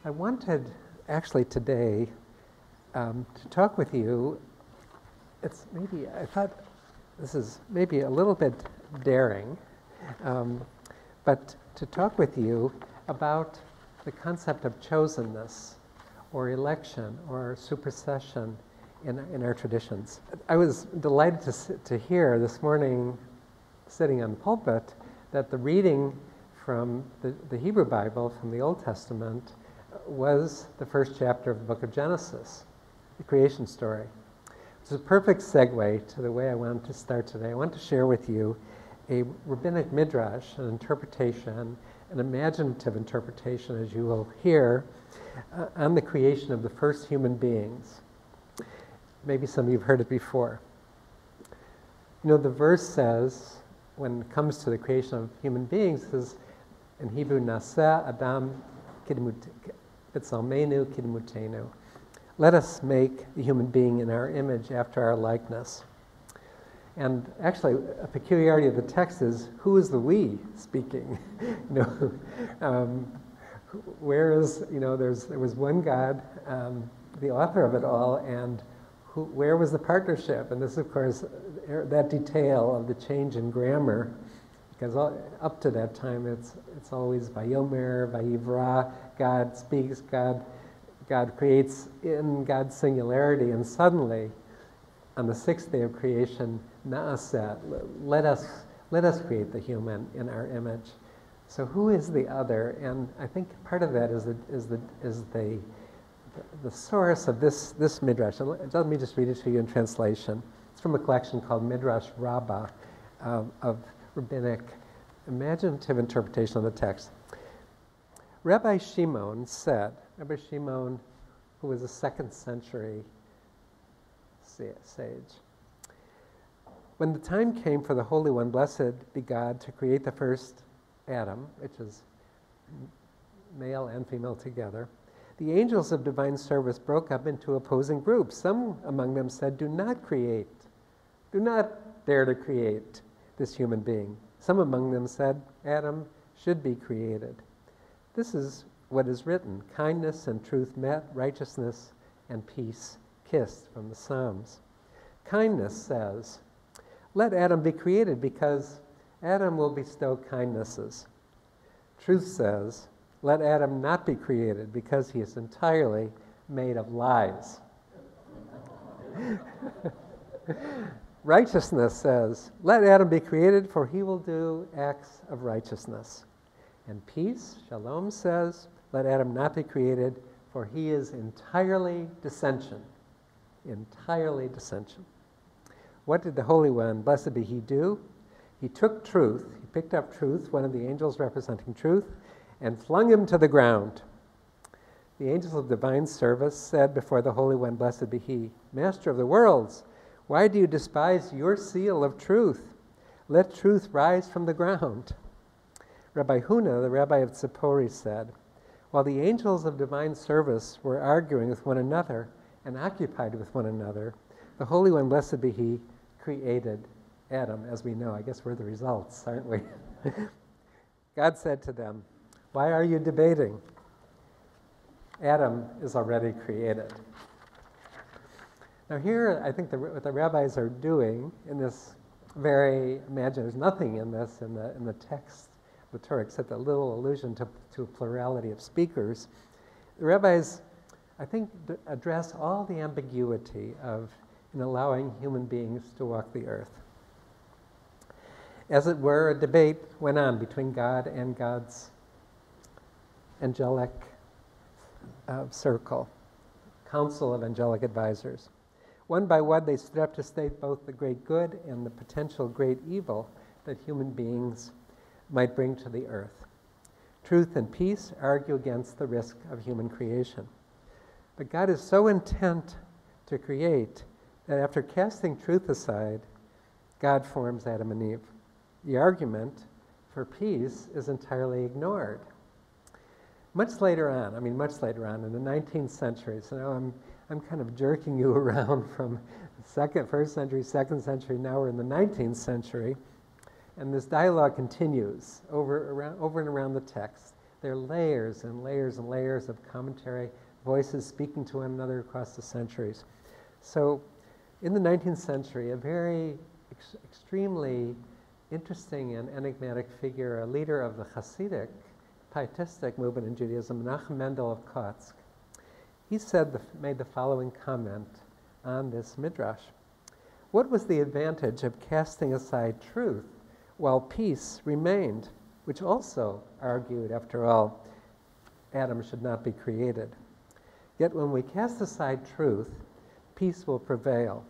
I wanted actually today to talk with you. I thought this is maybe a little bit daring, but to talk with you about the concept of chosenness or election or supersession in our traditions. I was delighted to hear this morning, sitting on the pulpit, that the reading from the Hebrew Bible, from the Old Testament, was the first chapter of the book of Genesis, the creation story. It's a perfect segue to the way I wanted to start today. I want to share with you a rabbinic midrash, an interpretation, an imaginative interpretation, as you will hear, on the creation of the first human beings. Maybe some of you have heard it before. You know, the verse says, when it comes to the creation of human beings, says in Hebrew, Naseh Adam B'Tzelmenu Kidmutenu. Let us make the human being in our image after our likeness. And actually, a peculiarity of the text is, who is the we speaking? Where is, there was one God, the author of it all, and where was the partnership? And this, of course, that detail of the change in grammar, because up to that time, it's always Vayomer, Vayivra, God speaks, God creates in God's singularity, and suddenly, on the sixth day of creation, Na'aseh, let us create the human in our image. So who is the other? And I think part of that is the source of this midrash. Let me just read it to you in translation. It's from a collection called Midrash Rabbah of rabbinic imaginative interpretation of the text. Rabbi Shimon said, Rabbi Shimon, who was a 2nd century sage, when the time came for the Holy One, blessed be God, to create the first Adam, which is male and female together, the angels of divine service broke up into opposing groups. Some among them said, do not dare to create this human being. Some among them said, Adam should be created. This is what is written, kindness and truth met, righteousness and peace kissed, from the Psalms. Kindness says, let Adam be created because Adam will bestow kindnesses. Truth says, let Adam not be created because he is entirely made of lies. Righteousness says, let Adam be created for he will do acts of righteousness. And peace, Shalom, says, let Adam not be created for he is entirely dissension. Entirely dissension. What did the Holy One, blessed be he, do? He took truth, he picked up truth, one of the angels representing truth, and flung him to the ground. The angels of divine service said before the Holy One, blessed be he, Master of the worlds, why do you despise your seal of truth? Let truth rise from the ground. Rabbi Huna, the rabbi of Tzipori, said, while the angels of divine service were arguing with one another and occupied with one another, the Holy One, blessed be he, created Adam, as we know. I guess we're the results, aren't we? God said to them, why are you debating? Adam is already created. Now here, I think what the rabbis are doing in this very there's nothing in this in the text of the Torah except a little allusion to a plurality of speakers. The rabbis, I think, address all the ambiguity in allowing human beings to walk the earth. As it were, a debate went on between God and God's angelic circle, council of angelic advisors. One by one, they stood up to state both the great good and the potential great evil that human beings might bring to the earth. Truth and peace argue against the risk of human creation. But God is so intent to create that after casting truth aside, God forms Adam and Eve. The argument for peace is entirely ignored. Much later on, in the 19th century, so now I'm kind of jerking you around from the first century, 2nd century, now we're in the 19th century, and this dialogue continues over and around the text. They're layers and layers and layers of commentary, voices speaking to one another across the centuries. So in the 19th century, a very extremely interesting and enigmatic figure, a leader of the Hasidic, pietistic movement in Judaism, Menachem Mendel of Kotsk, he made the following comment on this midrash. What was the advantage of casting aside truth while peace remained, which also argued, after all, Adam should not be created? Yet when we cast aside truth, peace will prevail.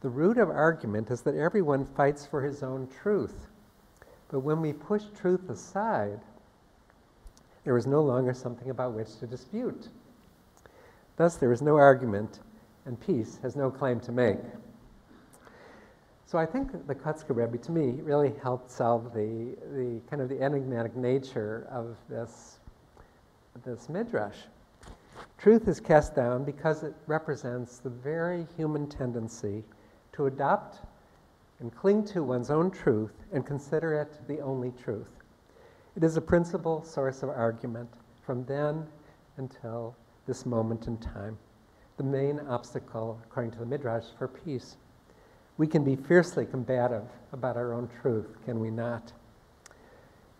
The root of argument is that everyone fights for his own truth. But when we push truth aside, there is no longer something about which to dispute. Thus, there is no argument, and peace has no claim to make. So I think the Kotzker Rebbe, to me, really helped solve the kind of the enigmatic nature of this midrash. Truth is cast down because it represents the very human tendency to adopt and cling to one's own truth and consider it the only truth. It is a principal source of argument from then until this moment in time, the main obstacle, according to the Midrash, for peace. We can be fiercely combative about our own truth, can we not?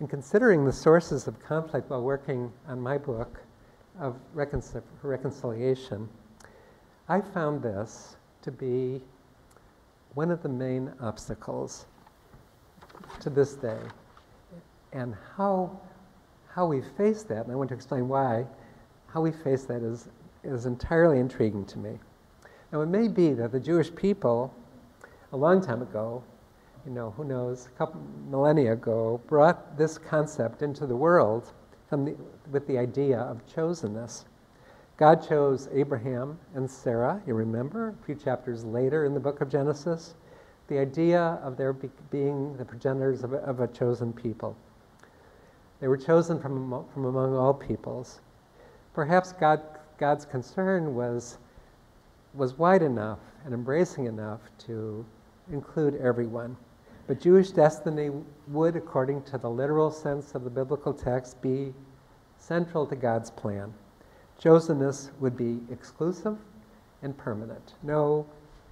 In considering the sources of conflict while working on my book of reconciliation, I found this to be one of the main obstacles to this day. And how we face that, and I want to explain why, how we face that is entirely intriguing to me. Now, it may be that the Jewish people, a long time ago, who knows, a couple millennia ago, brought this concept into the world with the idea of chosenness. God chose Abraham and Sarah, you remember, a few chapters later in the book of Genesis, the idea of their being the progenitors of a chosen people. They were chosen from among all peoples. Perhaps God's concern was wide enough and embracing enough to include everyone. But Jewish destiny would, according to the literal sense of the biblical text, be central to God's plan. Chosenness would be exclusive and permanent. No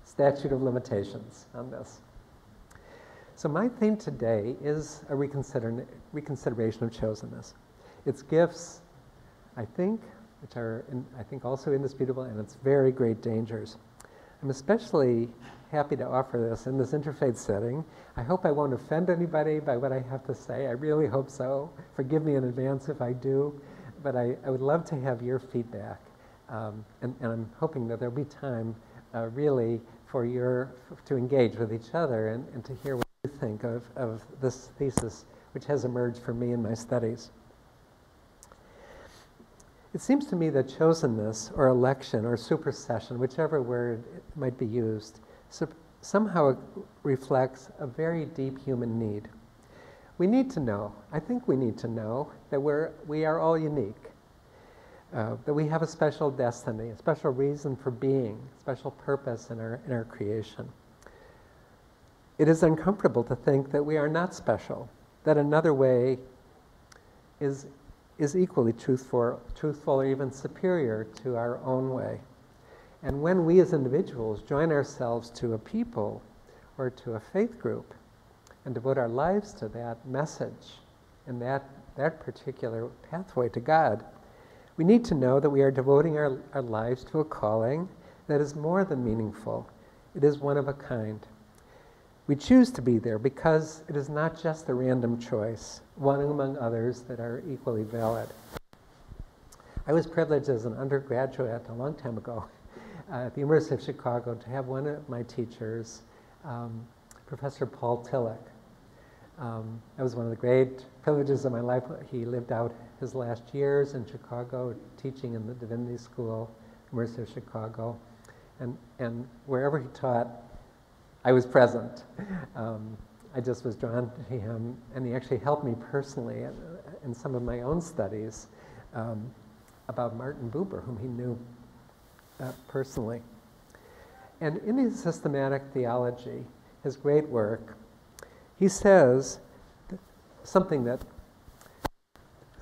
statute of limitations on this. So my theme today is a reconsideration of chosenness. Its gifts, I think, which are, I think, also indisputable, and its very great dangers. I'm especially happy to offer this in this interfaith setting. I hope I won't offend anybody by what I have to say. I really hope so. Forgive me in advance if I do. But I would love to have your feedback. And I'm hoping that there'll be time really to engage with each other and to hear what you think of this thesis, which has emerged for me in my studies. It seems to me that chosenness or election or supersession, whichever word might be used, somehow reflects a very deep human need. We need to know, I think we need to know, that we are all unique, that we have a special destiny, a special reason for being, a special purpose in our creation. It is uncomfortable to think that we are not special, that another way is equally truthful or even superior to our own way. And when we as individuals join ourselves to a people or to a faith group and devote our lives to that message and that particular pathway to God, we need to know that we are devoting our lives to a calling that is more than meaningful. It is one of a kind. We choose to be there because it is not just a random choice, one among others that are equally valid. I was privileged as an undergraduate a long time ago at the University of Chicago to have one of my teachers, Professor Paul Tillich. That was one of the great privileges of my life. He lived out his last years in Chicago, teaching in the Divinity School, University of Chicago. And wherever he taught, I was present. I just was drawn to him, and he actually helped me personally in some of my own studies about Martin Buber, whom he knew personally. And in his systematic theology, his great work, he says something that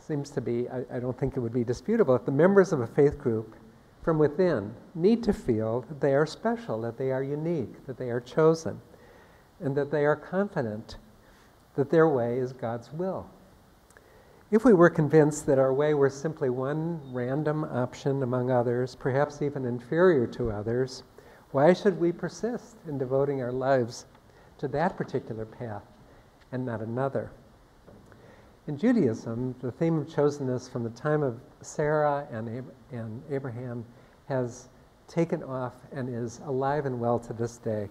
seems to be, I don't think it would be disputable, if the members of a faith group from within need to feel that they are special, that they are unique, that they are chosen, and that they are confident that their way is God's will. If we were convinced that our way were simply one random option among others, perhaps even inferior to others, why should we persist in devoting our lives to that particular path and not another? In Judaism, the theme of chosenness from the time of Sarah and Abraham has taken off and is alive and well to this day.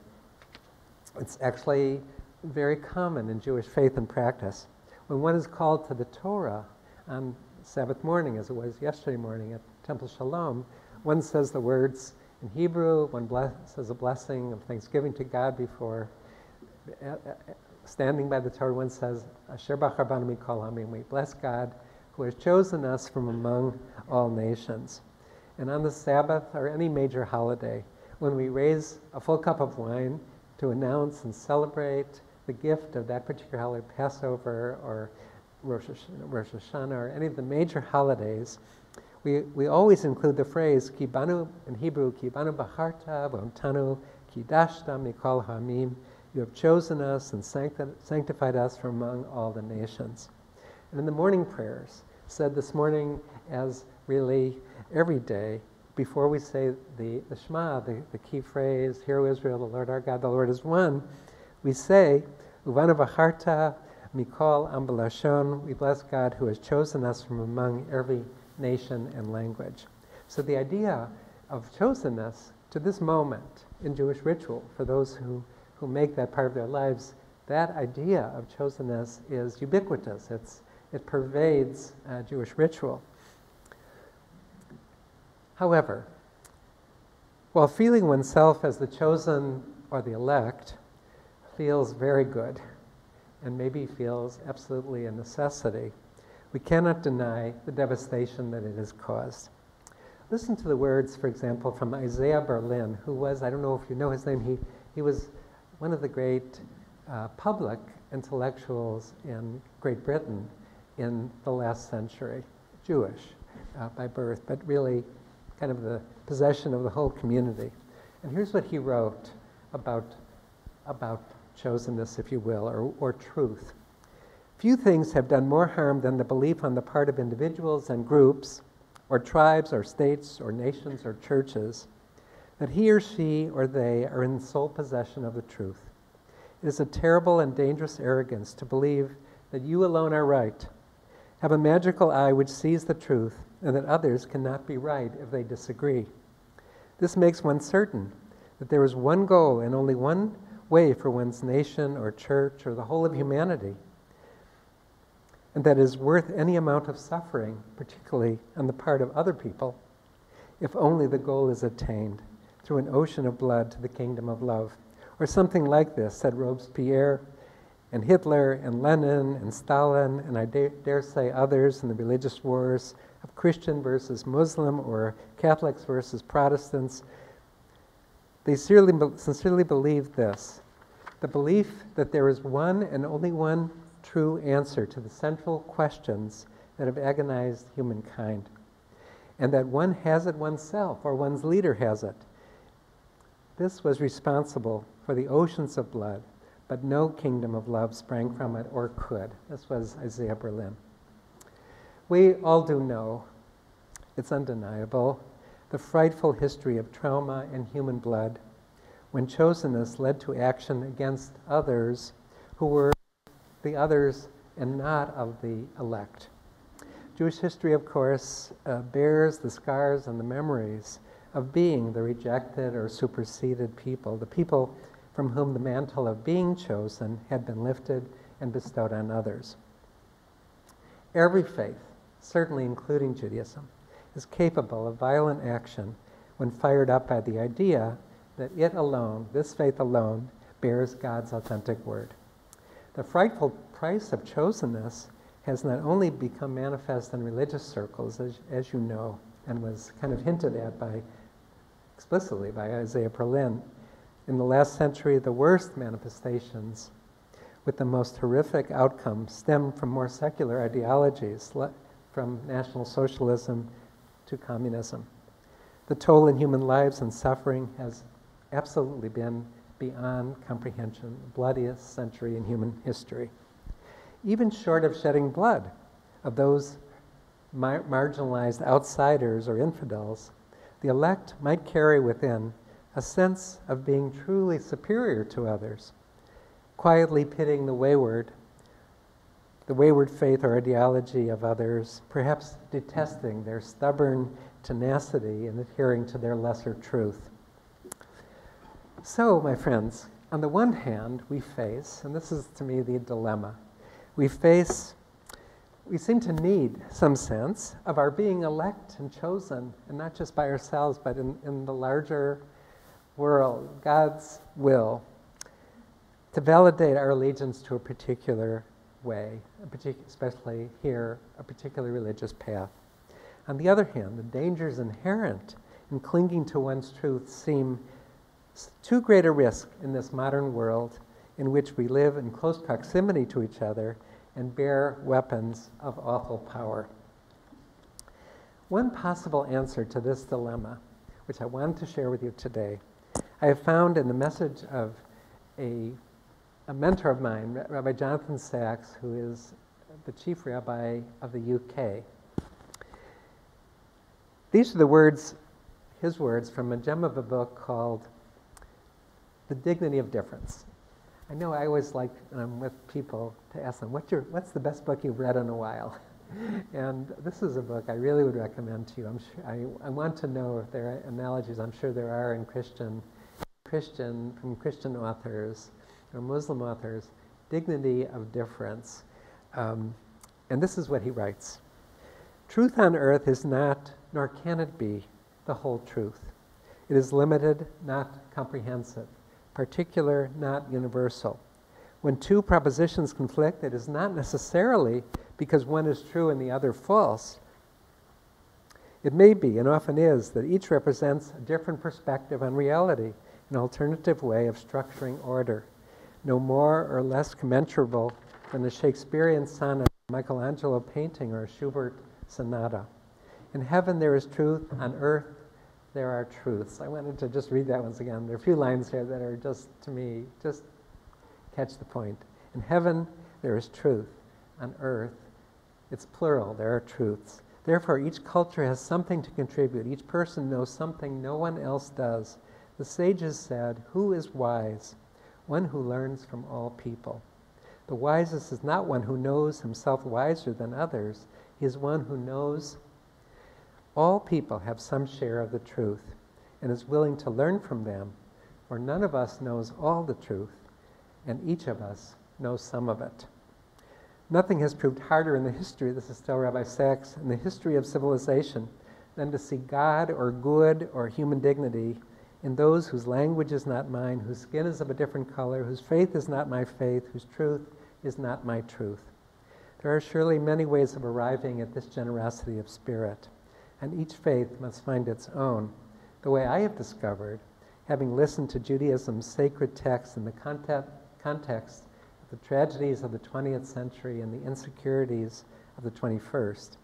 It's actually very common in Jewish faith and practice. When one is called to the Torah on Sabbath morning, as it was yesterday morning at Temple Shalom, one says the words in Hebrew, one says a blessing of thanksgiving to God before standing by the Torah. One says, Asher bachar banu mikol hamim, we bless God who has chosen us from among all nations. And on the Sabbath or any major holiday, when we raise a full cup of wine to announce and celebrate the gift of that particular holiday, Passover or Rosh Hashanah or any of the major holidays, we always include the phrase, Ki banu, in Hebrew, Ki banu bacharta v'omtanu ki dashta mikol hamim, you have chosen us and sanctified us from among all the nations. And in the morning prayers, said this morning as really every day, before we say the Shema, the key phrase, Hear, O Israel, the Lord our God, the Lord is one, we say, Uvanu b'charta mikol am b'lashon, we bless God who has chosen us from among every nation and language. So the idea of chosenness to this moment in Jewish ritual, for those who make that part of their lives, that idea of chosenness is ubiquitous. It pervades Jewish ritual. However, while feeling oneself as the chosen or the elect feels very good and maybe feels absolutely a necessity, we cannot deny the devastation that it has caused. Listen to the words, for example, from Isaiah Berlin, who was, I don't know if you know his name, he was one of the great public intellectuals in Great Britain in the last century, Jewish by birth, but really kind of the possession of the whole community. And here's what he wrote about chosenness, if you will, or truth. Few things have done more harm than the belief on the part of individuals and groups, or tribes, or states, or nations, or churches, that he or she or they are in sole possession of the truth. It is a terrible and dangerous arrogance to believe that you alone are right, have a magical eye which sees the truth, and that others cannot be right if they disagree. This makes one certain that there is one goal and only one way for one's nation or church or the whole of humanity, and that is worth any amount of suffering, particularly on the part of other people, if only the goal is attained through an ocean of blood to the kingdom of love. Or something like this, said Robespierre and Hitler and Lenin and Stalin, and I dare say others in the religious wars of Christian versus Muslim or Catholics versus Protestants. They sincerely believed this, the belief that there is one and only one true answer to the central questions that have agonized humankind, and that one has it oneself, or one's leader has it. This was responsible for the oceans of blood, but no kingdom of love sprang from it or could. This was Isaiah Berlin. We all do know, it's undeniable, the frightful history of trauma and human blood when chosenness led to action against others who were the others and not of the elect. Jewish history, of course, bears the scars and the memories of being the rejected or superseded people, the people from whom the mantle of being chosen had been lifted and bestowed on others. Every faith, certainly including Judaism, is capable of violent action when fired up by the idea that it alone, this faith alone, bears God's authentic word. The frightful price of chosenness has not only become manifest in religious circles, as you know, and was kind of hinted at explicitly by Isaiah Berlin. In the last century, the worst manifestations with the most horrific outcomes stem from more secular ideologies, from National Socialism to communism. The toll in human lives and suffering has absolutely been beyond comprehension, the bloodiest century in human history. Even short of shedding blood of those marginalized outsiders or infidels, the elect might carry within a sense of being truly superior to others, quietly pitting the wayward faith or ideology of others, perhaps detesting their stubborn tenacity and adhering to their lesser truth. So, my friends, on the one hand, we face, and this is to me the dilemma, we seem to need some sense of our being elect and chosen, and not just by ourselves, but in the larger world, God's will, to validate our allegiance to a particular way, especially here, a particular religious path. On the other hand, the dangers inherent in clinging to one's truth seem too great a risk in this modern world in which we live in close proximity to each other and bear weapons of awful power. One possible answer to this dilemma, which I wanted to share with you today, I have found in the message of a mentor of mine, Rabbi Jonathan Sachs, who is the chief rabbi of the UK. These are the words, his words, from a gem of a book called The Dignity of Difference. I know I always like, when I'm with people, to ask them, what's the best book you've read in a while? And this is a book I really would recommend to you. I'm sure, I want to know if there are analogies. I'm sure there are in from Christian authors or Muslim authors, Dignity of Difference. And this is what he writes. Truth on earth is not, nor can it be, the whole truth. It is limited, not comprehensive, particular, not universal. When two propositions conflict, it is not necessarily because one is true and the other false. It may be, and often is, that each represents a different perspective on reality, an alternative way of structuring order, no more or less commensurable than a Shakespearean sonnet, a Michelangelo painting, or a Schubert sonata. In heaven there is truth, on earth there are truths. I wanted to just read that once again. There are a few lines here that are just, to me, just catch the point. In heaven there is truth, on earth it's plural, there are truths. Therefore each culture has something to contribute. Each person knows something no one else does. The sages said, who is wise? One who learns from all people. The wisest is not one who knows himself wiser than others. He is one who knows all people have some share of the truth and is willing to learn from them, for none of us knows all the truth, and each of us knows some of it. Nothing has proved harder in the history, this is still Rabbi Sachs, in the history of civilization than to see God or good or human dignity in those whose language is not mine, whose skin is of a different color, whose faith is not my faith, whose truth is not my truth. There are surely many ways of arriving at this generosity of spirit, and each faith must find its own. The way I have discovered, having listened to Judaism's sacred texts in the context of the tragedies of the 20th century and the insecurities of the 21st,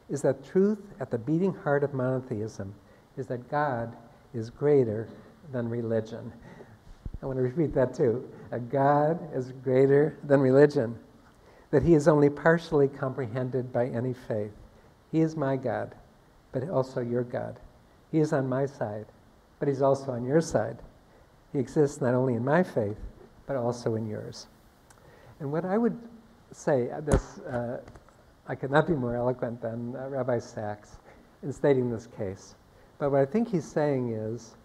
is that truth at the beating heart of monotheism is that God is greater than religion. I want to repeat that too. A God is greater than religion, that he is only partially comprehended by any faith. He is my God, but also your God. He is on my side, but he's also on your side. He exists not only in my faith, but also in yours. And what I would say, I could not be more eloquent than Rabbi Sachs in stating this case. But what I think he's saying is,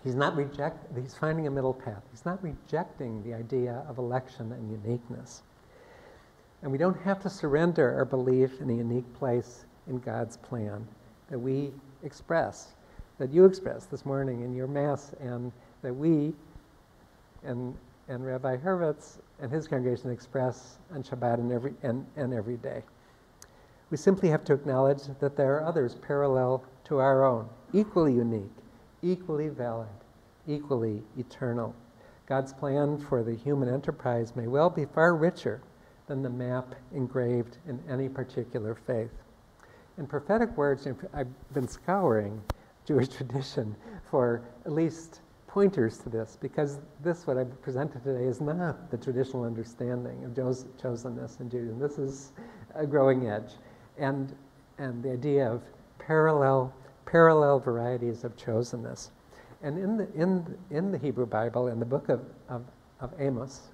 he's finding a middle path. He's not rejecting the idea of election and uniqueness. And we don't have to surrender our belief in a unique place in God's plan that we express, that you expressed this morning in your Mass, and that we and Rabbi Hurwitz and his congregation express on Shabbat and every day. We simply have to acknowledge that there are others parallel to our own, equally unique, equally valid, equally eternal. God's plan for the human enterprise may well be far richer than the map engraved in any particular faith. In prophetic words, I've been scouring Jewish tradition for at least pointers to this, because this, what I've presented today, is not the traditional understanding of chosenness in Judaism. This is a growing edge. And the idea of parallel varieties of chosenness. And in the Hebrew Bible, in the book of Amos,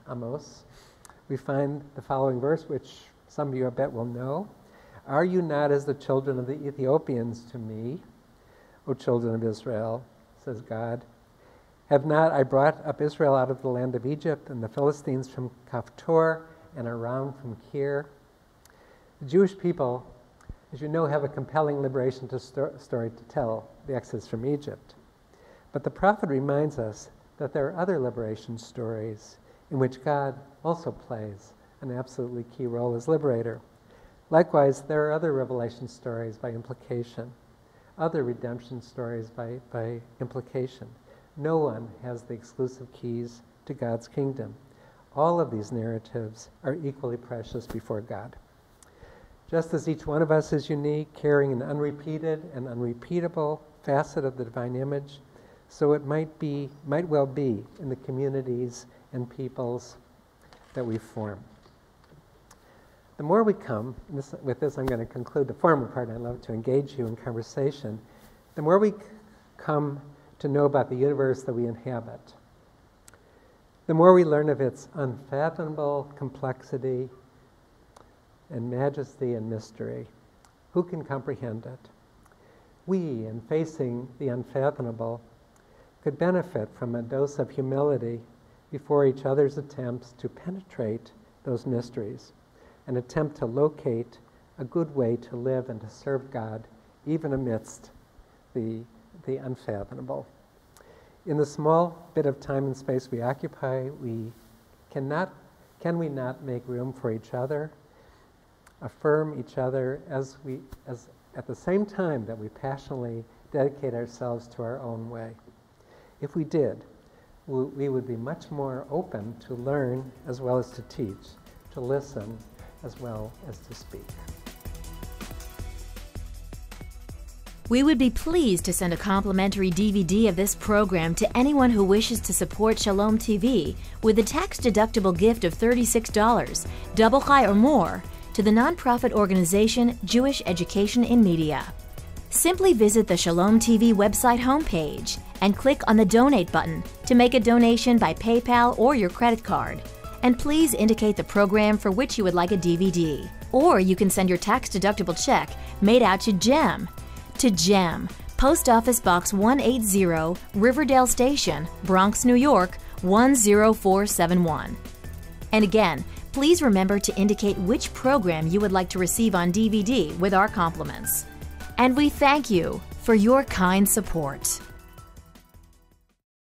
we find the following verse, which some of you I bet will know. Are you not as the children of the Ethiopians to me, O children of Israel, says God? Have not I brought up Israel out of the land of Egypt, and the Philistines from Kaphtor, and Aram from Kir? The Jewish people, as you know, have a compelling liberation story to tell, the Exodus from Egypt. But the prophet reminds us that there are other liberation stories in which God also plays an absolutely key role as liberator. Likewise, there are other revelation stories by implication, other redemption stories by implication. No one has the exclusive keys to God's kingdom. All of these narratives are equally precious before God. Just as each one of us is unique, carrying an unrepeated and unrepeatable facet of the divine image, so it might well be in the communities and peoples that we form. The more we come, with this I'm going to conclude the formal part. I love to engage you in conversation. The more we come to know about the universe that we inhabit, the more we learn of its unfathomable complexity and majesty and mystery. Who can comprehend it? We, in facing the unfathomable, could benefit from a dose of humility before each other's attempts to penetrate those mysteries, an attempt to locate a good way to live and to serve God, even amidst the unfathomable. In the small bit of time and space we occupy, can we not make room for each other, affirm each other as at the same time that we passionately dedicate ourselves to our own way? If we did, we would be much more open to learn as well as to teach, to listen as well as to speak. We would be pleased to send a complimentary DVD of this program to anyone who wishes to support Shalom TV with a tax-deductible gift of $36, double high or more, to the nonprofit organization Jewish Education in Media. Simply visit the Shalom TV website homepage and click on the Donate button to make a donation by PayPal or your credit card. And please indicate the program for which you would like a DVD. Or you can send your tax-deductible check made out to GEM. To GEM, Post Office Box 180, Riverdale Station, Bronx, New York, 10471. And again, please remember to indicate which program you would like to receive on DVD with our compliments. And we thank you for your kind support.